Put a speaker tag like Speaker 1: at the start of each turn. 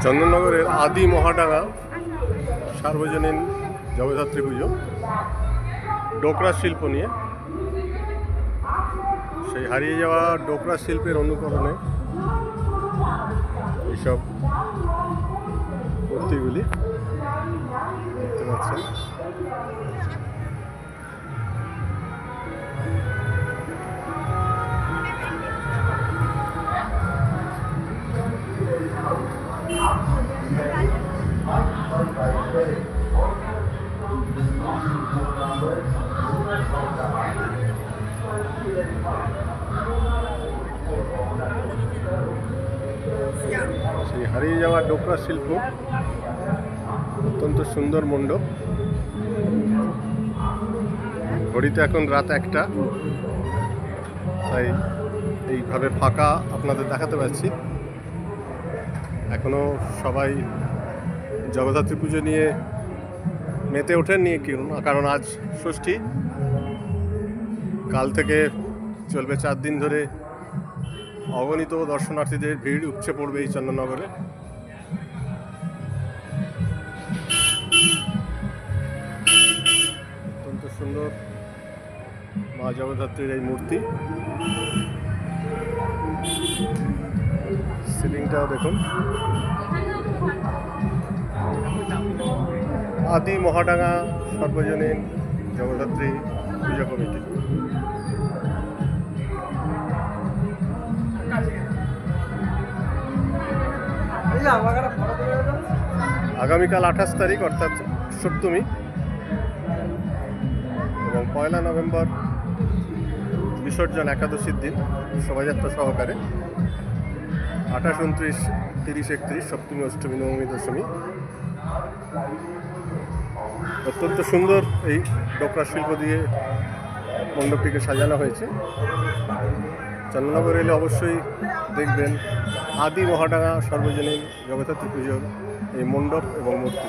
Speaker 1: চন্দননগরের আদি মহাডাঙ্গা সার্বজনীন জগদ্ধাত্রী পুজো ডোকরা শিল্প নিয়ে, সেই হারিয়ে যাওয়া ডোকরা শিল্পের অনুকরণে এইসব মূর্তিগুলি দেখতে পাচ্ছেন। সেই হারিয়ে যাওয়া ডোকরা শিল্প, অত্যন্ত সুন্দর মণ্ডপ। ঘড়িতে এখন রাত 1টা, তাই এইভাবে ফাঁকা আপনাদের দেখাতে পারছি। এখনো সবাই জগদ্ধাত্রী পুজো নিয়ে মেতে ওঠেননি, কারণ আজ ষষ্ঠী। কাল থেকে চলবে 4 দিন ধরে অগণিত দর্শনার্থীদের ভিড় উপচে পড়বে এই চন্দননগরে। অত্যন্ত সুন্দর মা জগদ্ধাত্রীর এই মূর্তি। সিলিংটাও দেখুন। আদি মহাডাঙ্গা সর্বজনীন জগদ্ধাত্রী পূজা কমিটি। আগামীকাল 28 তারিখ অর্থাৎ সপ্তমী এবং 1 নভেম্বর বিসর্জন একাদশীর দিন শোভাযাত্রা সহকারে 28, 29, 30, 31 সপ্তমী, অষ্টমী, নবমী, দশমী। অত্যন্ত সুন্দর এই ডোকরা শিল্প দিয়ে মণ্ডপটিকে সাজানো হয়েছে। চন্দননগর এলে অবশ্যই দেখবেন আদি মহাডাঙ্গা সর্বজনীন জগদ্ধাত্রী পুজোর এই মণ্ডপ এবং মূর্তি।